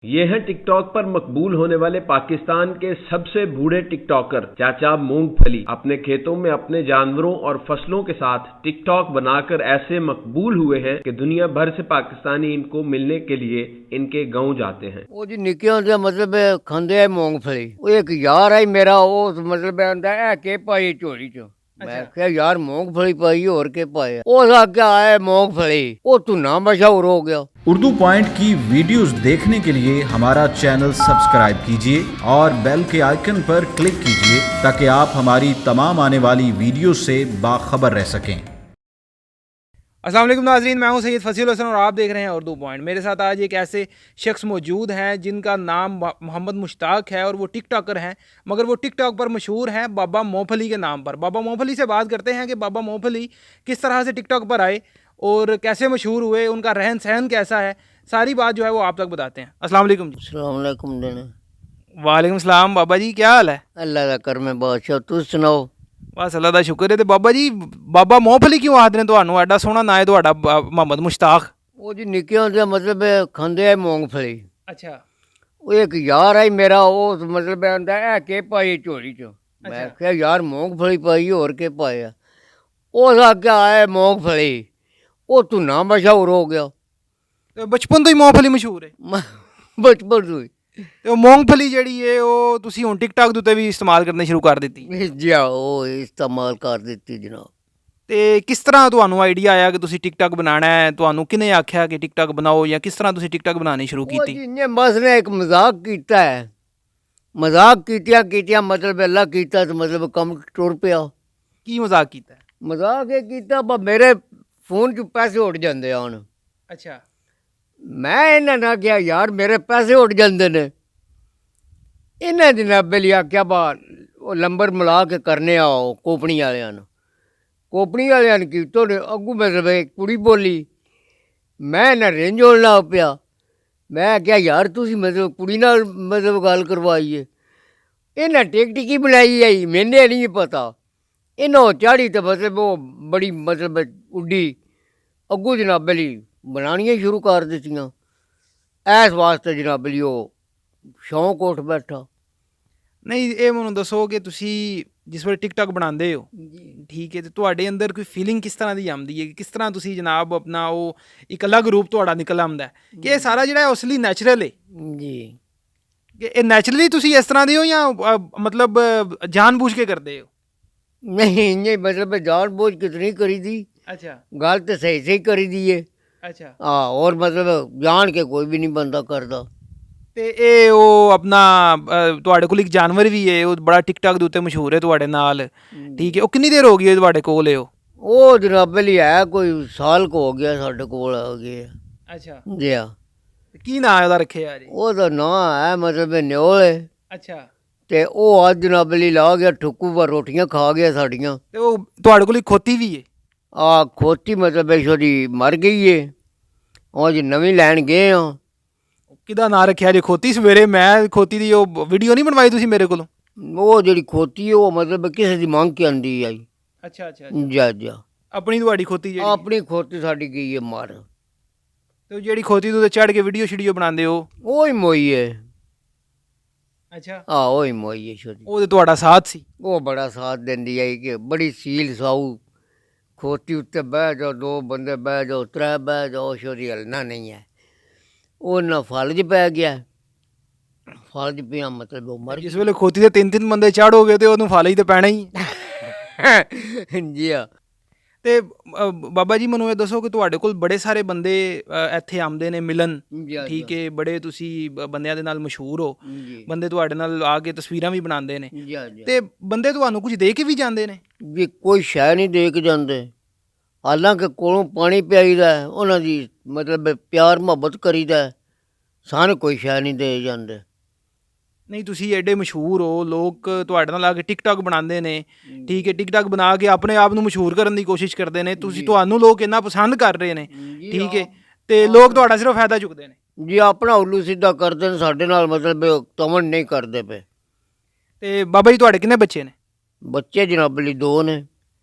ये हैं टिकटॉक पर मकबूल होने वाले पाकिस्तान के सबसे बूढ़े टिकटॉकर चाचा मूंगफली। अपने खेतों में अपने जानवरों और फसलों के साथ टिकटॉक बनाकर ऐसे मकबूल हुए हैं कि दुनिया भर से पाकिस्तानी इनको मिलने के लिए इनके गांव जाते हैं। वो जी निके होंदे मतलब खांदे है मूंगफली। वो एक यार है मेरा, वो मतलब आंदा है के पाई झोली च। मैं क्या यार मूंगफली पाई और के पाए, उस आगे आया मूंगफली, वो तू ना मशहूर हो गया। उर्दू पॉइंट की वीडियोस देखने के लिए हमारा चैनल सब्सक्राइब कीजिए और बेल के आइकन पर क्लिक कीजिए ताकि आप हमारी तमाम आने वाली वीडियो से बाखबर रह सकें। अस्सलाम वालेकुम नाज़रीन, मैं हूं सैयद फसील हसन और आप देख रहे हैं उर्दू पॉइंट। मेरे साथ आज एक ऐसे शख्स मौजूद हैं जिनका नाम मोहम्मद मुश्ताक है और वो टिकटॉकर हैं, मगर वो टिकटॉक पर मशहूर हैं बाबा मूंगफली के नाम पर। बाबा मूंगफली से बात करते हैं कि बाबा मूंगफली किस तरह से टिकटॉक पर आए और कैसे मशहूर हुए, उनका रहन सहन कैसा है, सारी बात जो है वो आप तक बताते हैं। अस्सलाम वालेकुम जी। अस्सलाम वालेकुम देने। वालेकुम सलाम बाबा जी, क्या हाल है? अल्लाह का कर में बादशाह, तू सुनाओ। बस अल्लाह का शुक्र है। तो बाबा जी बाबा मूंगफली क्यों आखते हैं ਤੁਹਾਨੂੰ? ਐਡਾ ਸੋਹਣਾ ਨਾਂ ਹੈ ਤੁਹਾਡਾ ਮੁਹੰਮਦ ਮੁਸ਼ਤਾਕ। वो जी निके होंदे मतलब खांदे है मूंगफली। अच्छा वो एक यार है मेरा, वो मतलब आंदा है के पाई झोली च। मैं क्या यार मूंगफली पाई और के पाया, उस आगे आया मूंगफली, वो तू ना मशहूर हो गया। ਤੇ ਬਚਪਨ ਤੋਂ ਹੀ ਮੂੰਗਫਲੀ ਮਸ਼ਹੂਰ ਹੈ? बचपन ਤੋਂ ਹੀ ਤੇ ਉਹ ਮੂੰਗਫਲੀ ਜਿਹੜੀ ਹੈ ਉਹ ਤੁਸੀਂ ਹੁਣ ਟਿਕਟੌਕ ਦੇ ਉੱਤੇ ਵੀ ਇਸਤੇਮਾਲ ਕਰਨੀ ਸ਼ੁਰੂ ਕਰ ਦਿੱਤੀ जी ਉਹ ਇਸਤੇਮਾਲ ਕਰ ਦਿੱਤੀ ਜਨਾਬ। ਤੇ ਕਿਸ ਤਰ੍ਹਾਂ ਤੁਹਾਨੂੰ ਆਈਡੀਆ ਆਇਆ ਕਿ ਤੁਸੀਂ ਟਿਕਟੌਕ ਬਣਾਉਣਾ ਹੈ? ਤੁਹਾਨੂੰ ਕਿਹਨੇ ਆਖਿਆ ਕਿ ਟਿਕਟੌਕ ਬਣਾਓ ਜਾਂ ਕਿਸ ਤਰ੍ਹਾਂ ਤੁਸੀਂ ਟਿਕਟੌਕ ਬਣਾਉਣੀ ਸ਼ੁਰੂ ਉਹ ਕੀਤੀ? ਜਿੰਨੇ ਬਸ ਨੇ ਇੱਕ ਮਜ਼ਾਕ ਕੀਤਾ ਹੈ, ਮਜ਼ਾਕ ਕੀਤਿਆਂ ਮਤਲਬ ਅੱਲਾ ਕੀਤਾ ਤੇ ਮਤਲਬ ਕੰਮ ਟੁਰ ਪਿਆ। ਕੀ ਮਜ਼ਾਕ ਕੀਤਾ? ਮਜ਼ਾਕ ਇਹ ਕੀਤਾ ਬਾ ਮੇਰੇ ਫੋਨ 'ਚ ਪੈਸੇ ਉੱਡ ਜਾਂਦੇ ਆ ਹੁਣ। ਅੱਛਾ ਮੈਂ ਇਹਨਾਂ ਨਾਲ ਕਿਹਾ ਯਾਰ ਮੇਰੇ ਪੈਸੇ ਉੱਡ ਜਾਂਦੇ ਨੇ। ਇਹਨਾਂ ਜਨਾਬੇ ਲਈ ਆਖਿਆ ਬਾ ਉਹ ਨੰਬਰ ਮਿਲਾ ਕੇ ਕਰਨੇ ਆ ਉਹ ਕੋਪਣੀ ਵਾਲਿਆਂ ਨੂੰ। ਕੋਪਣੀ ਵਾਲਿਆਂ ਨੇ ਕੀਤਾ ਨੇ ਅੱਗੂ ਮਤਲਬ ਇੱਕ ਕੁੜੀ ਬੋਲੀ, ਮੈਂ ਇਹਨਾਂ ਰਿੰਝ ਹੋਣ ਲੱਗ ਪਿਆ। ਮੈਂ ਕਿਹਾ ਯਾਰ ਤੁਸੀਂ ਮਤਲਬ ਕੁੜੀ ਨਾਲ ਮਤਲਬ ਗੱਲ ਕਰਵਾਈਏ। ਇਹਨਾਂ ਟਿਕਟ ਬਣਾਈ ਆਈ ਮੈਨੇ ਨਹੀਂ ਪਤਾ। ਇਹਨਾਂ ਚਾੜੀ ਤਾਂ ਮਤਲਬ ਉਹ ਬੜੀ ਮਤਲਬ ਉੱਡੀ ਅੱਗੂ ਜਨਾਬੇ ਲਈ ਬਣਾਉਣੀਆਂ ਸ਼ੁਰੂ ਕਰ ਦਿੱਤੀਆਂ। ਇਸ ਵਾਸਤੇ ਜਨਾਬੇ ਲਈ ਉਹ ਸ਼ੌਂਕ ਉੱਠ ਬੈਠਾ। ਨਹੀਂ ਇਹ ਮੈਨੂੰ ਦੱਸੋ ਕਿ ਤੁਸੀਂ ਜਿਸ ਵੇਲੇ ਟਿਕਟੌਕ ਬਣਾਉਂਦੇ ਹੋ, ਠੀਕ ਹੈ, ਤੇ ਤੁਹਾਡੇ ਅੰਦਰ ਕੋਈ ਫੀਲਿੰਗ ਕਿਸ ਤਰ੍ਹਾਂ ਦੀ ਆਉਂਦੀ ਹੈ? ਕਿਸ ਤਰ੍ਹਾਂ ਤੁਸੀਂ ਜਨਾਬ ਆਪਣਾ ਉਹ ਇੱਕ ਅਲੱਗ ਰੂਪ ਤੁਹਾਡਾ ਨਿਕਲ ਆਉਂਦਾ ਕਿ ਇਹ ਸਾਰਾ ਜਿਹੜਾ ਹੈ ਅਸਲੀ ਨੈਚੁਰਲ ਹੈ ਜੀ ਕਿ ਇਹ ਨੈਚੁਰਲੀ ਤੁਸੀਂ ਇਸ ਤਰ੍ਹਾਂ ਦੇ ਹੋ ਜਾਂ ਮਤਲਬ ਜਾਣ-ਬੂਝ ਕੇ ਕਰਦੇ ਹੋ? ਨਹੀਂ ਨਹੀਂ ਮਤਲਬ ਜਾਣ ਬੂਝ ਕਿਤਨੀ ਕਰੀ ਦੀ, ਅੱਛਾ ਗੱਲ ਤਾਂ ਸਹੀ ਸਹੀ ਕਰੀ ਦੀ ਹੈ। ਅੱਛਾ ਹਾਂ ਔਰ ਮਤਲਬ ਜਾਣ ਕੇ ਕੋਈ ਵੀ ਨਹੀਂ ਬੰਦਾ ਕਰਦਾ। ਤੇ ਇਹ ਉਹ ਆਪਣਾ ਤੁਹਾਡੇ ਕੋਲ ਇੱਕ ਜਾਨਵਰ ਵੀ ਹੈ, ਉਹ ਬੜਾ ਟਿਕਟੌਕ ਦੇ ਉੱਤੇ ਮਸ਼ਹੂਰ ਹੈ ਤੁਹਾਡੇ ਨਾਲ, ਠੀਕ ਹੈ, ਉਹ ਕਿੰਨੀ ਦੇਰ ਹੋ ਗਈ ਹੈ ਤੁਹਾਡੇ ਕੋਲ? ਉਹ ਜਨਾਬੇ ਲਈ ਹੈ ਕੋਈ ਸਾਲ ਕੁ ਹੋ ਗਿਆ ਸਾਡੇ ਕੋਲ ਆ ਗਏ। ਅੱਛਾ ਜੀ ਹਾਂ। ਕੀ ਨਾਂ ਉਹਦਾ ਰੱਖਿਆ ਜੀ? ਉਹਦਾ ਨਾਂ ਹੈ ਮਤਲਬ ਨਿਓਲ ਹੈ। ਅੱਛਾ ਤੇ ਉਹ ਅੱਜ ਜਨਾਬੇ ਲਈ ਲਾ ਗਿਆ ਠੁੱਕੂ ਪਰ ਰੋਟੀਆਂ ਖਾ ਗਿਆ ਸਾਡੀਆਂ। ਤੇ ਉਹ ਤੁਹਾਡੇ ਕੋਲ ਇੱਕ ਖੋਤੀ ਵੀ ਹੈ? ਆ ਖੋਤੀ ਮਤਲਬ ਉਹਦੀ ਮਰ ਗਈ ਹੈ, ਉਹ ਜੀ ਨਵੀਂ ਲੈਣ ਗਏ ਹਾਂ। ਕਿਹਦਾ ਨਾਂ ਰੱਖਿਆ ਜੀ ਖੋਤੀ? ਸਵੇਰੇ ਮੈਂ ਖੋਤੀ ਦੀ ਉਹ ਵੀਡੀਓ ਨਹੀਂ ਬਣਵਾਈ ਤੁਸੀਂ ਮੇਰੇ ਕੋਲੋਂ? ਉਹ ਜਿਹੜੀ ਖੋਤੀ ਹੈ ਉਹ ਮਤਲਬ ਕਿਸੇ ਦੀ ਮੰਗ ਕੇ ਆਂਦੀ ਆਈ। ਅੱਛਾ ਅੱਛਾ ਜਾ ਜਾ ਆਪਣੀ ਤੁਹਾਡੀ ਖੋਤੀ ਜਿਹੜੀ? ਆਪਣੀ ਖੋਤੀ ਸਾਡੀ ਗਈ ਹੈ ਮਰ। ਤੇ ਉਹ ਜਿਹੜੀ ਖੋਤੀ ਤੋਂ ਚੜ੍ਹ ਕੇ ਵੀਡੀਓ ਸ਼ੀਡੀਓ ਬਣਾਉਂਦੇ ਹੋ ਉਹ ਹੀ ਮੋਈ ਹੈ। ਅੱਛਾ ਆ ਉਹ ਹੀ ਮੋਈ ਹੈ ਛੋਟੀ। ਉਹ ਤੇ ਤੁਹਾਡਾ ਸਾਥ ਸੀ? ਉਹ ਬੜਾ ਸਾਥ ਦਿੰਦੀ ਆਈ ਕਿ ਬੜੀ ਸੀਲ ਸਾਊ। ਖੋਤੀ ਉੱਤੇ ਬਹਿ ਜਾਓ, ਦੋ ਬੰਦੇ ਬਹਿ ਜਾਓ, ਤਰੇ ਬਹਿ ਜਾਓ, ਛੋਟੀ ਹਲਣਾ ਨਹੀਂ ਹੈ। ਉਹ ਨਾ ਫਲਜ ਪੈ ਗਿਆ, ਫਲਜ ਪਿਆ ਮਤਲਬ ਉਹ ਮਰ ਜਿਸ ਵੇਲੇ ਖੋਤੀ ਦੇ ਤਿੰਨ ਬੰਦੇ ਚੜ੍ਹੋਗੇ ਤੇ ਉਹਨੂੰ ਫਲ ਹੀ ਤੇ ਪੈਣਾ ਹੀ। ਜੀ ਹਾਂ। ਤੇ ਬਾਬਾ ਜੀ ਮੈਨੂੰ ਇਹ ਦੱਸੋ ਕਿ ਤੁਹਾਡੇ ਕੋਲ ਬੜੇ ਸਾਰੇ ਬੰਦੇ ਇੱਥੇ ਆਉਂਦੇ ਨੇ ਮਿਲਣ, ਠੀਕ ਹੈ, ਬੜੇ ਤੁਸੀਂ ਬੰਦਿਆਂ ਦੇ ਨਾਲ ਮਸ਼ਹੂਰ ਹੋ, ਬੰਦੇ ਤੁਹਾਡੇ ਨਾਲ ਆ ਕੇ ਤਸਵੀਰਾਂ ਵੀ ਬਣਾਉਂਦੇ ਨੇ, ਤੇ ਬੰਦੇ ਤੁਹਾਨੂੰ ਕੁਝ ਦੇ ਕੇ ਵੀ ਜਾਂਦੇ ਨੇ? ਜੀ ਕੋਈ ਸ਼ੈ ਨਹੀਂ ਦੇ ਕੇ ਜਾਂਦੇ, ਹਾਲਾਂਕਿ ਕੋਲੋਂ ਪਾਣੀ ਪਿਆਈਦਾ, ਉਹਨਾਂ ਦੀ ਮਤਲਬ ਪਿਆਰ ਮੁਹੱਬਤ ਕਰੀਦਾ, ਸਾਨੂੰ ਕੋਈ ਸ਼ੈ ਨਹੀਂ ਦੇ ਜਾਂਦੇ। ਨਹੀਂ ਤੁਸੀਂ ਐਡੇ ਮਸ਼ਹੂਰ ਹੋ, ਲੋਕ ਤੁਹਾਡੇ ਨਾਲ ਆ ਕੇ ਟਿਕਟੌਕ ਬਣਾਉਂਦੇ ਨੇ, ਠੀਕ ਹੈ, ਟਿਕਟੌਕ ਬਣਾ ਕੇ ਆਪਣੇ ਆਪ ਨੂੰ ਮਸ਼ਹੂਰ ਕਰਨ ਦੀ ਕੋਸ਼ਿਸ਼ ਕਰਦੇ ਨੇ, ਤੁਹਾਨੂੰ ਲੋਕ ਇੰਨਾ ਪਸੰਦ ਕਰ ਰਹੇ ਨੇ, ਠੀਕ ਹੈ, ਤੇ ਲੋਕ ਤੁਹਾਡਾ ਸਿਰਫ ਫਾਇਦਾ ਚੁੱਕਦੇ ਨੇ ਜੀ, ਆਪਣਾ ਉੱਲੂ ਸਿੱਧਾ ਕਰਦੇ ਨੇ, ਸਾਡੇ ਨਾਲ ਮਤਲਬ ਤਮਨ ਨਹੀਂ ਕਰਦੇ ਪਏ। ਤੇ ਬਾਬਾ ਜੀ ਤੁਹਾਡੇ ਕਿੰਨੇ ਬੱਚੇ ਨੇ? ਬੱਚੇ ਜਨਾਬ ਲਈ ਦੋ ਨੇ।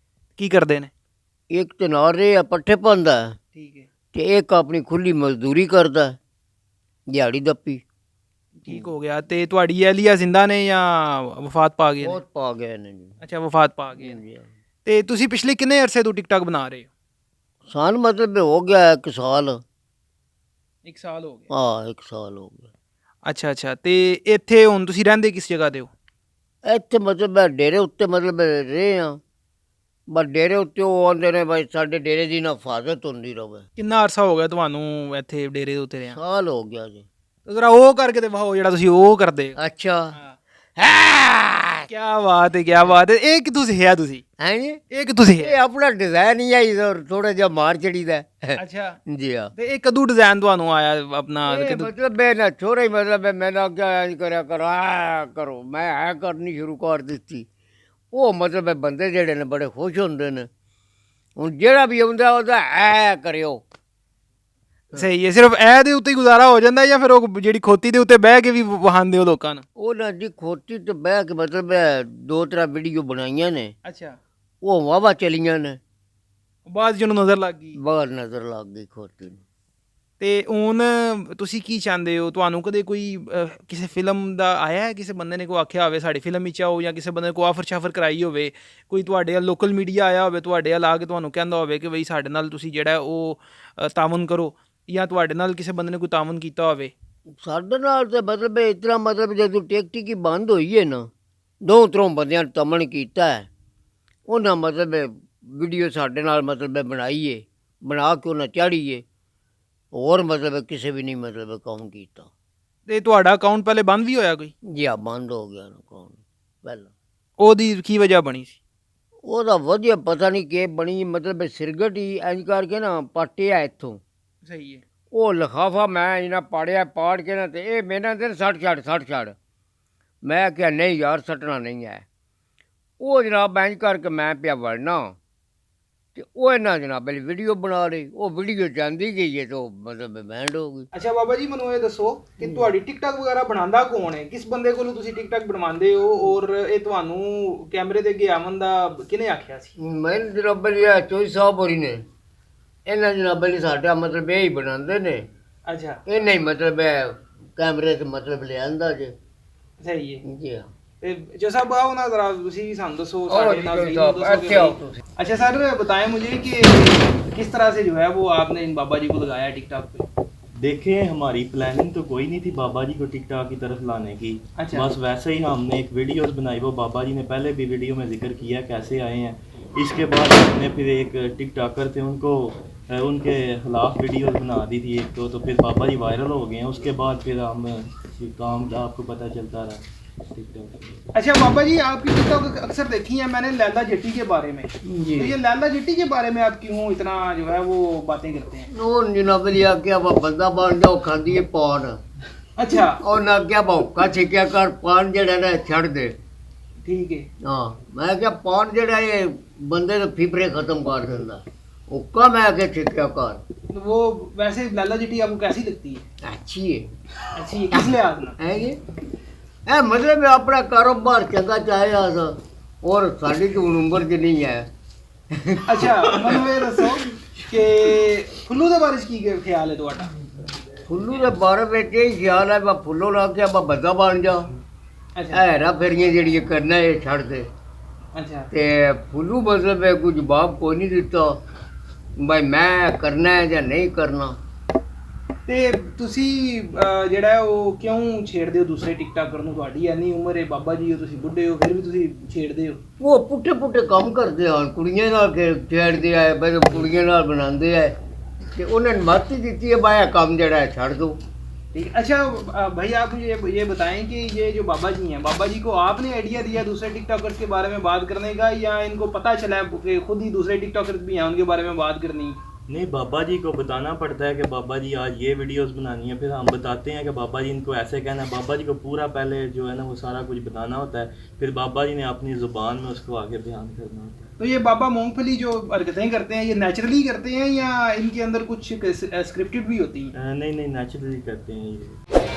ਕੀ ਕਰਦੇ ਨੇ? ਇੱਕ ਤੇ ਨਾਲ ਰਿਹਾ ਪੱਠੇ ਪਾਉਂਦਾ, ਠੀਕ ਹੈ, ਤੇ ਇੱਕ ਆਪਣੀ ਖੁੱਲੀ ਮਜ਼ਦੂਰੀ ਕਰਦਾ, ਦਿਹਾੜੀ ਦੱਪੀ। ਠੀਕ ਹੋ ਗਿਆ। ਤੇ ਤੁਹਾਡੀ ਅਹਲੀਆ ਜ਼ਿੰਦਾ ਨੇ ਜਾਂ ਵਫਾਤ ਪਾ ਗਏ ਨੇ? ਬਹੁਤ ਪਾ ਗਏ ਨੇ ਜੀ। ਅੱਛਾ, ਵਫਾਤ ਪਾ ਗਏ ਨੇ। ਜੀ। ਤੇ ਤੁਸੀਂ ਪਿਛਲੇ ਕਿੰਨੇ ਅਰਸੇ ਤੋਂ ਟਿਕਟੌਕ ਬਣਾ ਰਹੇ ਹੋ? ਸਾਲ ਮਤਲਬ ਹੋ ਗਿਆ 1 ਸਾਲ। 1 ਸਾਲ ਹੋ ਗਿਆ। ਹਾਂ 1 ਸਾਲ ਹੋ ਗਿਆ। ਅੱਛਾ ਅੱਛਾ। ਤੇ ਇੱਥੇ ਹੁਣ ਤੁਸੀਂ ਰਹਿੰਦੇ ਕਿਸ ਜਗ੍ਹਾ ਤੇ ਹੋ? ਇੱਥੇ ਮਤਲਬ ਡੇਰੇ ਉੱਤੇ ਮਤਲਬ ਰਹੇ ਹਾਂ, ਬਸ ਡੇਰੇ ਉੱਤੇ ਉਹ ਆਉਂਦੇ ਨੇ ਬਾਈ ਸਾਡੇ ਡੇਰੇ ਦੀ ਨਾ ਹਿਫਾਜ਼ਤ ਹੁੰਦੀ ਰਹੇ। ਕਿੰਨਾ ਅਰਸਾ ਹੋ ਗਿਆ ਤੁਹਾਨੂੰ ਇੱਥੇ ਡੇਰੇ ਦੇ ਉੱਤੇ ਰਿਹਾ? ਸਾਲ ਹੋ ਗਿਆ ਜੀ। ਜ਼ਰਾ ਉਹ ਕਰਕੇ ਤੇ ਵਾਹੋ ਜਿਹੜਾ ਤੁਸੀਂ ਉਹ ਕਰਦੇ ਹੋ। ਅੱਛਾ ਕੀ ਬਾਤ ਹੈ, ਕੀ ਬਾਤ ਹੈ। ਇਹ ਕਿੱਥੋਂ ਸਿੱਖਿਆ ਤੁਸੀਂ? ਹੈ ਜੀ, ਇਹ ਕਿੱਥੋਂ ਇਹ ਸਿੱਖਿਆ? ਆਪਣਾ ਡਿਜ਼ਾਈਨ ਹੀ ਹੈ, ਥੋੜਾ ਜਿਹਾ ਮਾਰ ਚੜੀਦਾ। ਅੱਛਾ। ਜੀ ਹਾਂ। ਤੇ ਇਹ ਕਦੋਂ ਡਿਜ਼ਾਈਨ ਤੁਹਾਨੂੰ ਆਇਆ ਆਪਣਾ? ਇਹ ਮਤਲਬ ਮੈਂ ਨਾ ਛੋੜਾ ਹੀ ਮਤਲਬ ਮੈंने ਆਖਿਆ ਇੰਝ ਕਰਿਆ ਕਰੋ, ਆ ਕਰੋ, ਮੈਂ ਐ ਕਰਨੀ ਸ਼ੁਰੂ ਕਰ ਦਿੱਤੀ। ਉਹ ਮਤਲਬ ਬੰਦੇ ਜਿਹੜੇ ਨੇ ਬੜੇ ਖੁਸ਼ ਹੁੰਦੇ ਨੇ। ਹੁਣ ਜਿਹੜਾ ਵੀ ਆਉਂਦਾ ਉਹਦਾ ਐ ਕਰਿਓ। ਸਹੀ ਹੈ। ਸਿਰਫ ਇਹ ਦੇ ਉੱਤੇ ਹੀ ਗੁਜ਼ਾਰਾ ਹੋ ਜਾਂਦਾ ਜਾਂ ਫਿਰ ਉਹ ਜਿਹੜੀ ਖੋਤੀ ਦੇ ਉੱਤੇ ਬਹਿ ਕੇ ਵੀ ਵਹਾਉਂਦੇ ਹੋ ਲੋਕਾਂ ਨੂੰ? ਉਹ ਨਾ ਜੀ ਖੋਤੀ ਤੇ ਬਹਿ ਕੇ ਮਤਲਬ 2-3 ਵੀਡੀਓ ਬਣਾਈਆਂ ਨੇ, ਅੱਛਾ। ਉਹ ਵਾਹਵਾ ਚਲੀਆਂ ਨੇ, ਬਾਅਦ ਜਿਹਨੂੰ ਨਜ਼ਰ ਲੱਗ ਗਈ। ਬਾਹਰ ਨਜ਼ਰ ਲੱਗ ਗਈ ਖੋਤੀ ਨੂੰ। ਤੇ ਹੁਣ ਤੁਸੀਂ ਕੀ ਚਾਹੁੰਦੇ ਹੋ? ਤੁਹਾਨੂੰ ਕਦੇ ਕੋਈ ਕਿਸੇ ਫਿਲਮ ਦਾ ਆਇਆ ਹੈ? ਕਿਸੇ ਬੰਦੇ ਨੇ ਕੋਈ ਆਖਿਆ ਹੋਵੇ ਸਾਡੀ ਫਿਲਮ ਵਿੱਚ ਆਓ, ਜਾਂ ਕਿਸੇ ਬੰਦੇ ਨੇ ਕੋਈ ਆਫਰ ਸ਼ਾਫਰ ਕਰਾਈ ਹੋਵੇ? ਕੋਈ ਤੁਹਾਡੇ ਲੋਕਲ ਮੀਡੀਆ ਆਇਆ ਹੋਵੇ ਤੁਹਾਡੇ ਵੱਲ ਆ ਕੇ ਤੁਹਾਨੂੰ ਕਹਿੰਦਾ ਹੋਵੇ ਕਿ ਬਈ ਸਾਡੇ ਨਾਲ ਤੁਸੀਂ ਜਿਹੜਾ ਉਹ ਤਾਵਨ ਕਰੋ, ਜਾਂ ਤੁਹਾਡੇ ਨਾਲ ਕਿਸੇ ਬੰਦੇ ਨੇ ਕੋਈ ਤਾਵਨ ਕੀਤਾ ਹੋਵੇ? ਸਾਡੇ ਨਾਲ ਤਾਂ ਮਤਲਬ ਇਸ ਤਰ੍ਹਾਂ ਮਤਲਬ ਜਦੋਂ ਟਿਕਟਿਕ ਹੀ ਬੰਦ ਹੋਈ ਹੈ ਨਾ, 2-3 ਬੰਦਿਆਂ ਨੇ ਤਮਨ ਕੀਤਾ ਹੈ। ਉਹਨਾਂ ਮਤਲਬ ਵੀਡੀਓ ਸਾਡੇ ਨਾਲ ਮਤਲਬ ਬਣਾਈਏ, ਬਣਾ ਕੇ ਉਹਨਾਂ ਚਾੜੀਏ। ਹੋਰ ਮਤਲਬ ਕਿਸੇ ਵੀ ਨਹੀਂ ਮਤਲਬ ਕੰਮ ਕੀਤਾ। ਤੇ ਤੁਹਾਡਾ ਅਕਾਊਂਟ ਪਹਿਲੇ ਬੰਦ ਵੀ ਹੋਇਆ ਕੋਈ? ਜੀ ਹਾਂ, ਬੰਦ ਹੋ ਗਿਆ ਅਕਾਊਂਟ ਪਹਿਲਾਂ। ਉਹਦੀ ਕੀ ਵਜ੍ਹਾ ਬਣੀ ਸੀ? ਉਹਦਾ ਵਧੀਆ ਪਤਾ ਨਹੀਂ ਕਿ ਬਣੀ, ਮਤਲਬ ਸਿਰਗਟ ਹੀ ਇੰਝ ਕਰਕੇ ਨਾ ਪਾਟਿਆ ਇੱਥੋਂ। ਸਹੀ ਹੈ। ਉਹ ਲਿਖਾਫਾ ਮੈਂ ਇਹਨਾਂ ਪਾੜਿਆ, ਪਾੜ ਕੇ ਨਾ ਤੇ ਇਹ ਮੇਰੇ ਦਿਨ ਸੱਟ ਛੱਡ। ਮੈਂ ਕਿਹਾ ਨਹੀਂ ਯਾਰ ਸੱਟਣਾ ਨਹੀਂ ਹੈ। ਉਹ ਜਨਾਬ ਇੰਝ ਕਰਕੇ ਮੈਂ ਪਿਆ ਵੜਨਾ ਤੇ ਉਹ ਇਹਨਾਂ ਜਨਾਬ ਵਾਲੀ ਵੀਡੀਓ ਬਣਾ ਲਈ। ਉਹ ਵੀਡੀਓ ਜਾਂਦੀ ਗਈ ਹੈ ਤੇ ਉਹ ਮਤਲਬ ਬੈਂਡ ਹੋ ਗਈ। ਅੱਛਾ ਬਾਬਾ ਜੀ, ਮੈਨੂੰ ਇਹ ਦੱਸੋ ਕਿ ਤੁਹਾਡੀ ਟਿਕਟੌਕ ਵਗੈਰਾ ਬਣਾਉਂਦਾ ਕੌਣ ਹੈ? ਕਿਸ ਬੰਦੇ ਕੋਲੋਂ ਤੁਸੀਂ ਟਿਕਟੌਕ ਬਣਵਾਉਂਦੇ ਹੋ? ਔਰ ਇਹ ਤੁਹਾਨੂੰ ਕੈਮਰੇ ਦੇ ਅੱਗੇ ਆਉਣ ਦਾ ਕਿਹਨੇ ਆਖਿਆ ਸੀ? ਮੈਨੂੰ ਜਨਾਬ ਵਾਲੀ ਚੋਈ ਸਾਹਿਬ ਹੋਰੀ ਨੇ, ਇਹਨਾਂ ਜਨਾਬ ਵਾਲੀ ਸਾਡਾ ਮਤਲਬ ਇਹ ਹੀ ਬਣਾਉਂਦੇ ਨੇ। ਅੱਛਾ। ਇਹਨੇ ਹੀ ਮਤਲਬ ਕੈਮਰੇ ਤੇ ਮਤਲਬ ਲਿਆਂਦਾ ਜੇ। ਸਹੀ ਹੈ ਜੀ ਹਾਂ। ਤੇ ਜੋ ਸਾਹਿਬ आओ ना जरा उसी ਸਾਨੂੰ ਦੱਸੋ और ਸਾਡੇ जी, ਨਾਲ कोई साहब, अच्छे आओ तुसी। अच्छा सर बताएं मुझे कि किस तरह से जो है वो आपने इन बाबा जी को लगाया टिकटॉक पे? देखें, हमारी प्लानिंग तो कोई नहीं थी बाबा जी को टिकटॉक की तरफ लाने की। अच्छा। बस वैसे ही हमने एक वीडियोस बनाई, वो बाबा जी ने पहले भी वीडियो में जिक्र किया कैसे आए हैं। इसके बाद हमने फिर एक टिकटॉकर थे उनको उनके खिलाफ वीडियोस बना दी थी एक तो फिर बाबा जी वायरल हो गए हैं। उसके बाद फिर हम काम आपको पता चलता रहा टिकटॉक। अच्छा बाबा जी, आपकी टिकटॉक अक्सर देखी है मैंने लैला जट्टी के बारे में। जी। तो ये लैला जट्टी के बारे में आप क्यों इतना जो है वो बातें करते हैं? ਉਹ ਜਨਾਬ ਵਾਲੀ ਆਖਿਆ ਵਾ ਬੰਦਾ ਬਣ ਜਾ, ਉਹ ਖਾਂਦੀ ਹੈ ਪਾਨ। अच्छा। ਉਹਨਾਂ ਆਖਿਆ ਭੌਕਾ ਛਿਕਿਆ ਕਰ, ਪਾਨ ਜਿਹੜਾ ਨਾ ਛੱਡ ਦੇ। ठीक है। ਹਾਂ ਮੈਂ ਕਿਹਾ ਪਾਨ ਜਿਹੜਾ ਇਹ ਬੰਦੇ ਦੇ ਫੀਫੜੇ ਖਤਮ ਕਰ ਦਿੰਦਾ। ਹੁੱਕਾ ਮੈਂ ਕਿਹਾ ਛਿਕਿਆ ਕਰ। तो वो वैसे लैला जट्टी आपको कैसी लगती है? ਅੱਛੀ ਹੈ। अच्छी है किस लिहाज में? ਹੈ ਜੀ, ਇਹ ਮਤਲਬ ਆਪਣਾ ਕਾਰੋਬਾਰ ਚੰਗਾ ਚਾਹਿਆ ਸਾ, ਔਰ ਸਾਡੀ ਤਾਂ ਹੁਣ ਉਮਰ 'ਚ ਨਹੀਂ ਹੈ। अच्छा ਮੈਨੂੰ ਇਹ ਦੱਸੋ ਕਿ ਫੁੱਲੂ ਦੇ ਬਾਰੇ 'ਚ ਕੀ ਖਿਆਲ ਹੈ ਤੁਹਾਡਾ? ਫੁੱਲੂ ਦੇ ਬਾਰੇ ਵਿੱਚ ਇਹ ਖਿਆਲ ਹੈ, ਮੈਂ ਫੁੱਲੂ ਨਾਲ ਕਿਹਾ ਬਾ ਬੰਦਾ ਬਣ ਜਾ। ਅੱਛਾ ਹੈਰਾ ਫੇਰੀਆਂ ਜਿਹੜੀਆਂ ਕਰਨਾ ਇਹ ਛੱਡ ਦੇ। ਅੱਛਾ। ਤੇ ਫੁੱਲੂ ਮਤਲਬ ਹੈ ਕੋਈ ਜਵਾਬ ਕੋਈ ਨਹੀਂ ਦਿੱਤਾ ਬਈ ਮੈਂ ਕਰਨਾ ਹੈ ਜਾਂ ਨਹੀਂ ਕਰਨਾ। ਤੇ ਤੁਸੀਂ ਜਿਹੜਾ ਹੈ ਉਹ ਕਿਉਂ ਛੇੜਦੇ ਹੋ ਦੂਸਰੇ ਟਿਕਟਾਕਰ ਨੂੰ? ਤੁਹਾਡੀ ਇੰਨੀ ਉਮਰ ਹੈ, ਬਾਬਾ ਜੀ ਹੋ ਤੁਸੀਂ, ਬੁੱਢੇ ਹੋ, ਫਿਰ ਵੀ ਤੁਸੀਂ ਛੇੜਦੇ ਹੋ। ਉਹ ਪੁੱਠੇ ਪੁੱਠੇ ਕੰਮ ਕਰਦੇ ਹਨ, ਕੁੜੀਆਂ ਨਾਲ ਛੇੜਦੇ ਆ, ਬਈ ਕੁੜੀਆਂ ਨਾਲ ਬਣਾਉਂਦੇ ਆ ਤੇ ਉਹਨਾਂ ਨੇ ਮੱਤ ਹੀ ਦਿੱਤੀ ਹੈ ਬਈ ਇਹ ਕੰਮ ਜਿਹੜਾ ਹੈ ਛੱਡ दो। ठीक। अच्छा भाई आप मुझे ये बताएं कि ये जो बाबा जी हैं, बाबा जी को आपने आइडिया दिया दूसरे टिकटॉकर्स के बारे में बात करने का, या इनको पता चला कि खुद ही दूसरे टिकटॉकर्स भी हैं उनके बारे में बात करनी? नहीं, बाबा जी को बताना पड़ता है कि बाबा जी आज ये वीडियोस बनानी है, फिर हम बताते हैं कि बाबा जी इनको ऐसे कहना है। बाबा जी को पूरा पहले जो है ना वो सारा कुछ बताना होता है, फिर बाबा जी ने अपनी ज़ुबान में उसको आगे बयान करना होता है। तो ये बाबा मूंगफली जो हरकतें करते हैं ये नेचुरली करते हैं या इनके अंदर कुछ स्क्रिप्टेड भी होती हैं? नहीं, नेचुरली करते हैं ये।